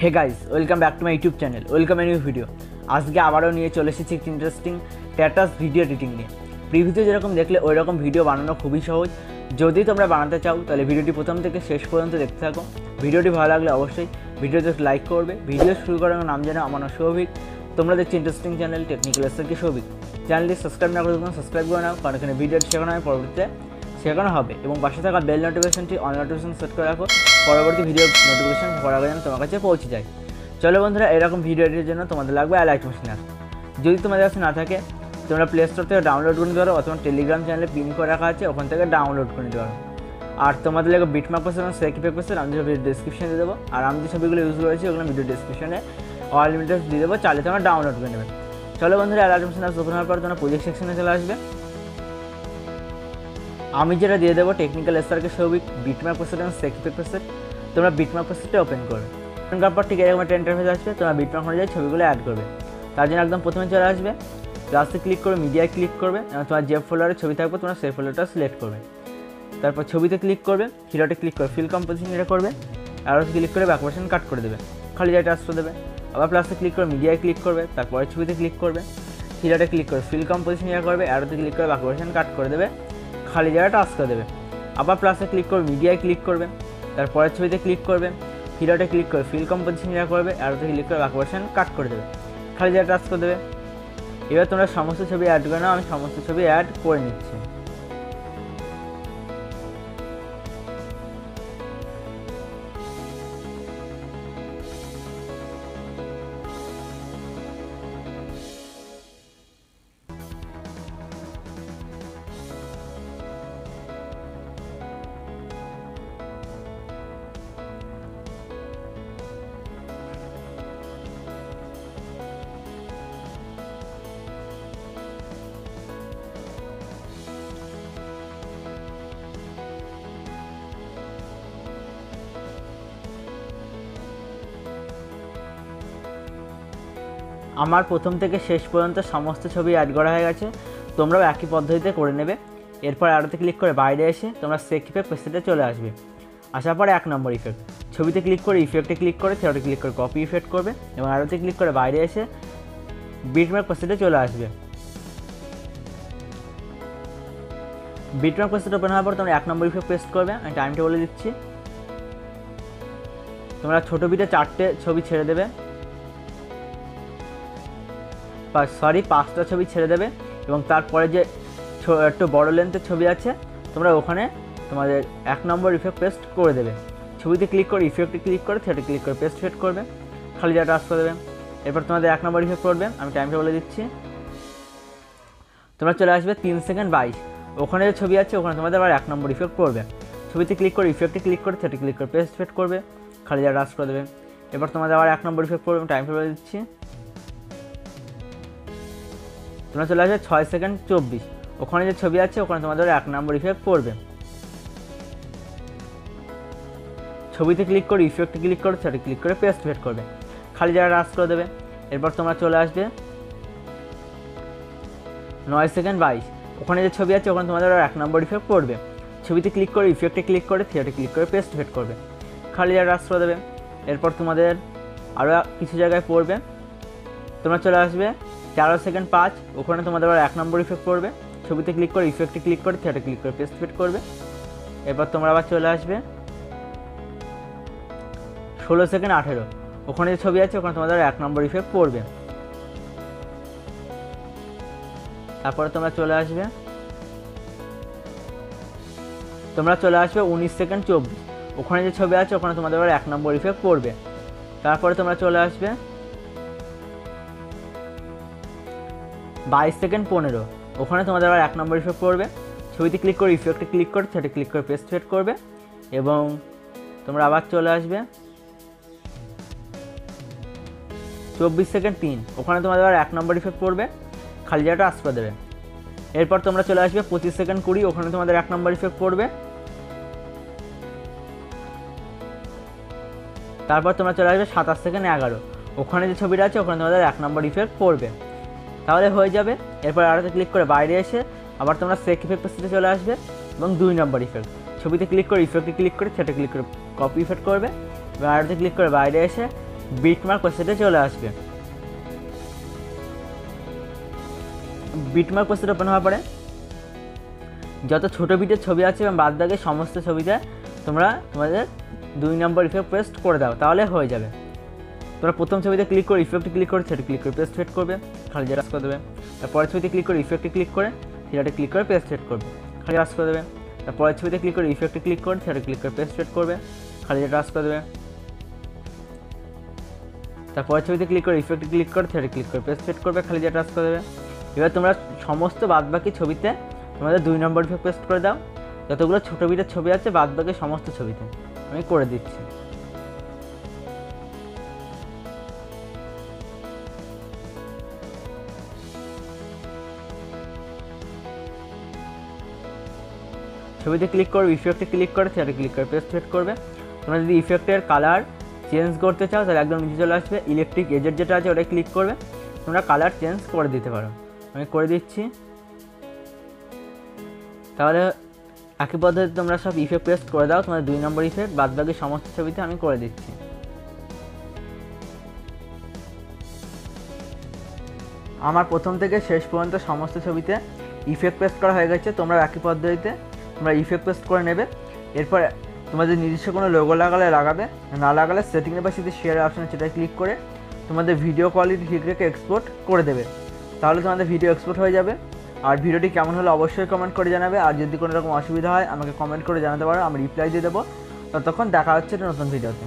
Hey guys welcome back to my YouTube channel welcome a new video. आज के आबारो निये चले एसेछि एक इंटरेस्टिंग स्टैटास भिडियो एडिटिंग निये। प्रिभिउते जेरकम देखले ओई रकम भिडियो बानानो खूबই সহজ। যদি তোমরা বানাতে চাও তাহলে ভিডিওটি প্রথম থেকে শেষ পর্যন্ত দেখতে থাকো। ভিডিওটি ভালো লাগলে অবশ্যই ভিডিওতে লাইক করবে। ভিডিও শুরু করার নাম জানো আমার নাম সৌভিক। তোমরা দেখছো interesting channel technical SK Souvik. চ্যানেলটি সাবস্ক্রাইব না করে থাকলে সাবস্ক্রাইব করে নাও, কারণ এখানে ভিডিওটি শেখানো হয় পরবর্তীতে শেখানো হবে। এবং পাশে থাকা বেল নোটিফিকেশনটি অন নোটিফিকেশন সেট করে রাখো, পরবর্তী ভিডিও নোটিফিকেশন সবার আগে যেন তোমার কাছে পৌঁছে যায়। চলো বন্ধুরা, এরকম ভিডিও এডিটের জন্য তোমাদের লাগবে alight motion অ্যাপ। যদি তোমাদের কাছে না থাকে তোমরা প্লে স্টোর থেকে ডাউনলোড করে নিতে পারো, অথবা টেলিগ্রাম চ্যানেলে পিন করে রাখা আছে ওখান থেকে ডাউনলোড করে নিতে পারো। আর তোমাদের লাগবে বিটম্যাপ এবং ᴑɪᴑ আমি ভিডিও ডিসক্রিপশনে দিয়ে দেবো। আর আমি যে ছবিগুলো ইউজ করেছি ওগুলো ভিডিও ডিসক্রিপশনে অল লিমিটেড দিয়ে দেবো, চাইলে তোমরা ডাউনলোড করে নেবে। চলো বন্ধুরা, alight motion অ্যাপ ওপেন হওয়ার পর তোমরা প্রজেক্ট সেকশনে চলে আসবে। আমি যেটা দিয়ে দেবো টেকনিক্যাল এসকে সৌভিক বিটম্যাপ এবং ᴑɪᴑ। তোমরা বিটম্যাপ ওপেন করবে। ওপেন করার পর ঠিক এরকম একটা ইন্টারফেস আসবে। তোমরা বিটম্যাপ অনুযায়ী ছবিগুলো অ্যাড করবে। তার জন্য একদম প্রথমে চলে আসবে, প্লাসে ক্লিক করবে, মিডিয়ায় ক্লিক করবে, তোমার যে ফোল্ডারে ছবি থাকবে তোমরা সেই ফোল্ডারটা সিলেক্ট করবে। তারপর ছবিতে ক্লিক করবে, হিরোতে ক্লিক করে ফিল কম্পোজিশন এটা করবে, অ্যারোতে ক্লিক করে ব্যাকভার্সন কাট করে দেবে, খালি জায়গাটা আসতে দেবে। আবার প্লাসে ক্লিক করে মিডিয়ায় ক্লিক করবে, তারপরে ছবিতে ক্লিক করবে, হিরোতে ক্লিক করে ফিল কম্পোজিশন এটা করবে, অ্যারোতে ক্লিক করে ব্যাকভার্সন কাট করে দেবে, খালি জায়গাটা আসতে দেবে। আবার প্লাসে ক্লিক করবে, মিডিয়ায় ক্লিক করবে, তারপরে ছবিতে ক্লিক করবে, হিরোতে ক্লিক করে ফিল কম্পোজিশন এটা করবে, অ্যারোতে ক্লিক করে ব্যাকভার্সন কাট করে দেবে, খালি জায়গাটা আসতে দেবে। এবার তোমরা সমস্ত ছবি অ্যাড করে নাও। আমি সমস্ত ছবি অ্যাড করে নিচ্ছি। আমার প্রথম থেকে শেষ পর্যন্ত সমস্ত ছবি অ্যাড করা হয়ে গেছে। তোমরাও একই পদ্ধতিতে করে নেবে। এরপর অ্যারোতে ক্লিক করে বাইরে এসে তোমরা ᴑɪᴑ চলে আসবে। আসার পরে 1 নম্বর ইফেক্ট, ছবিতে ক্লিক করে ইফেক্টে ক্লিক করে থিওরিতে ক্লিক করে কপি ইফেক্ট করবে, এবং অ্যারোতে ক্লিক করে বাইরে এসে বিটম্যাপ চলে আসবে। বিটম্যাপ ওপেন হওয়ার পর তোমরা 1 নম্বর ইফেক্ট পেস্ট করবে। আমি টাইমটা বলে দিচ্ছি। তোমরা ছোটো বিটে 4টে ছবি ছেড়ে দেবে, পাঁচটা ছবি ছেড়ে দেবে, এবং তারপরে যে একটু বড় লেন্থের ছবি আছে তোমরা ওখানে তোমাদের 1 নম্বর ইফেক্ট পেস্ট করে দেবে। ছবিতে ক্লিক করে ইফেক্টে ক্লিক করে থিয়েটারে ক্লিক করে পেস্ট ফেট করবে, খালি জায়গাটা আসতে দেবে। এরপর তোমাদের 1 নম্বর ইফেক্ট করবে। আমি টাইমটা বলে দিচ্ছি। তোমরা চলে আসবে 3 সেকেন্ড 22, ওখানে যে ছবি আছে ওখানে তোমাদের আবার 1 নম্বর ইফেক্ট করবে। ছবিতে ক্লিক করে ইফেক্টে ক্লিক করে থিয়েটারে ক্লিক করে পেস্ট ফেট করবে, খালি জায়গাটা আসতে দেবে। এরপর তোমাদের আবার 1 নম্বর ইফেক্ট করবে। আমি টাইমটা বলে দিচ্ছি। তোমরা চলে আসবে 6 সেকেন্ড 24, ওখানে যে ছবি আছে ওখানে তোমাদের 1 নম্বর ইফেক্ট পড়বে। ছবিতে ক্লিক করে ইফেক্টে ক্লিক করে সেটা ক্লিক করে পেস্ট ফেট করবে, খালি জায়গাটা রাস করে দেবে। এরপর তোমরা চলে আসবে 9 সেকেন্ড 22, ওখানে যে ছবি আছে ওখানে তোমাদের 1 নম্বর ইফেক্ট পড়বে। ছবিতে ক্লিক করে ইফেক্টে ক্লিক করে থিয়েটারে ক্লিক করে পেস্ট ফেট করবে, খালি জায়গাটা রাস করে দেবে। এরপর তোমাদের আরও কিছু জায়গায় পড়বে। তোমরা চলে আসবে 13 সেকেন্ড 5, ওখানে তোমাদের আবার 1 নম্বর ইফেক্ট পড়বে। ছবিতে ক্লিক করে ইফেক্টে ক্লিক করে থিয়েটারে ক্লিক করে পেস্ট ফিট করবে। এরপর তোমরা আবার চলে আসবে 16 সেকেন্ড 18, ওখানে যে ছবি আছে ওখানে তোমাদের 1 নম্বর ইফেক্ট পড়বে। তারপরে তোমরা চলে আসবে 19 সেকেন্ড 24, ওখানে যে ছবি আছে ওখানে তোমাদের আবার 1 নম্বর ইফেক্ট পড়বে। তারপরে তোমরা চলে আসবে 22 সেকেন্ড 15, ওখানে তোমাদের আবার 1 নম্বর ইফেক্ট পড়বে। ছবিতে ক্লিক করে ইফেক্টে ক্লিক করে সেটা ক্লিক করে পেস্ট ফেট করবে, এবং তোমরা আবার চলে আসবে 24 সেকেন্ড 3, ওখানে তোমাদের আবার 1 নম্বর ইফেক্ট পড়বে, খালি জায়গাটা আসতে দেবে। এরপর তোমরা চলে আসবে 25 সেকেন্ড 20, ওখানে তোমাদের 1 নম্বর ইফেক্ট পড়বে। তারপর তোমরা চলে আসবে 27 সেকেন্ড 11, ওখানে যে ছবিটা আছে ওখানে তোমাদের 1 নম্বর ইফেক্ট পড়বে, তাহলে হয়ে যাবে। এরপর আরোতে ক্লিক করে বাইরে এসে আবার তোমরা ᴑɪᴑ চলে আসবে, এবং 2 নম্বর ইফেক্ট, ছবিতে ক্লিক করে ইফেক্টে ক্লিক করে সেটা ক্লিক করে কপি ইফেক্ট করবে, এবং আরোতে ক্লিক করে বাইরে এসে বিটমার্ক ওয়েবসাইটে চলে আসবে। বিটমার্ক ওয়েবসাইট ওপেন হওয়ার পরে যত ছোটো বিটের ছবি আছে এবং বাদ বাকি সমস্ত ছবিতে তোমরা তোমাদের 2 নম্বর ইফেক্ট পেস্ট করে দাও, তাহলে হয়ে যাবে। তোমরা প্রথম ছবিতে ক্লিক করে ইফেক্টে ক্লিক করে সেটা ক্লিক করে পেস্ট সেট করবে, খালি জাস্ট করে দেবে। তারপরের ছবিতে ক্লিক করে ইফেক্টে ক্লিক করে সেটাতে ক্লিক করে পেস্ট সেট করবে, খালি জাস্ট করে দেবে। তারপরের ছবিতে ক্লিক করে ইফেক্টে ক্লিক করে সেটা ক্লিক করে পেস্ট সেট করবে, খালি জাস্ট করে দেবে। তারপরের ছবিতে ক্লিক করে ইফেক্টে ক্লিক করে সেটা ক্লিক করে পেস্ট সেট করবে, খালি জাস্ট করে দেবে। এবার তোমরা সমস্ত বাদবাকি ছবিতে তোমাদের 2 নম্বর ইফেক্ট পেস্ট করে দাও, যতগুলো ছোটো বিটের ছবি আছে বাদবাকি সমস্ত ছবিতে। আমি করে দিচ্ছি। ছবিতে ক্লিক করবে, ইফেক্টে ক্লিক করে সেটা ক্লিক করে পেস্ট সেট করবে। তোমরা যদি ইফেক্টের কালার চেঞ্জ করতে চাও তাহলে একদম নিচে চলে আসবে, ইলেকট্রিক এজেন্ট যেটা আছে ওটাই ক্লিক করবে, তোমরা কালার চেঞ্জ করে দিতে পারো। আমি করে দিচ্ছি। তাহলে একই পদ্ধতিতে তোমরা সব ইফেক্ট পেস্ট করে দাও, তোমাদের 2 নম্বর ইফেক্ট বাদবাকি সমস্ত ছবিতে আমি করে দিচ্ছি। আমার প্রথম থেকে শেষ পর্যন্ত সমস্ত ছবিতে ইফেক্ট পেস্ট করা হয়ে গেছে। তোমরা একই পদ্ধতিতে তোমরা ইফেক্ট পেস্ট করে নেবে। এরপর তোমাদের নিজস্ব কোনো লোগো লাগালে লাগাবে, না লাগালে সেটিংয়ে বা সেটি শেয়ার অপশানে সেটাই ক্লিক করে তোমাদের ভিডিও কোয়ালিটি ঠিক রেখে এক্সপোর্ট করে দেবে, তাহলে তোমাদের ভিডিও এক্সপোর্ট হয়ে যাবে। আর ভিডিওটি কেমন হলো অবশ্যই কমেন্ট করে জানাবে। আর যদি কোনো রকম অসুবিধা হয় আমাকে কমেন্ট করে জানাতে পারো, আমি রিপ্লাই দিয়ে দেবো। ততক্ষণ দেখা হচ্ছে একটা নতুন ভিডিওতে।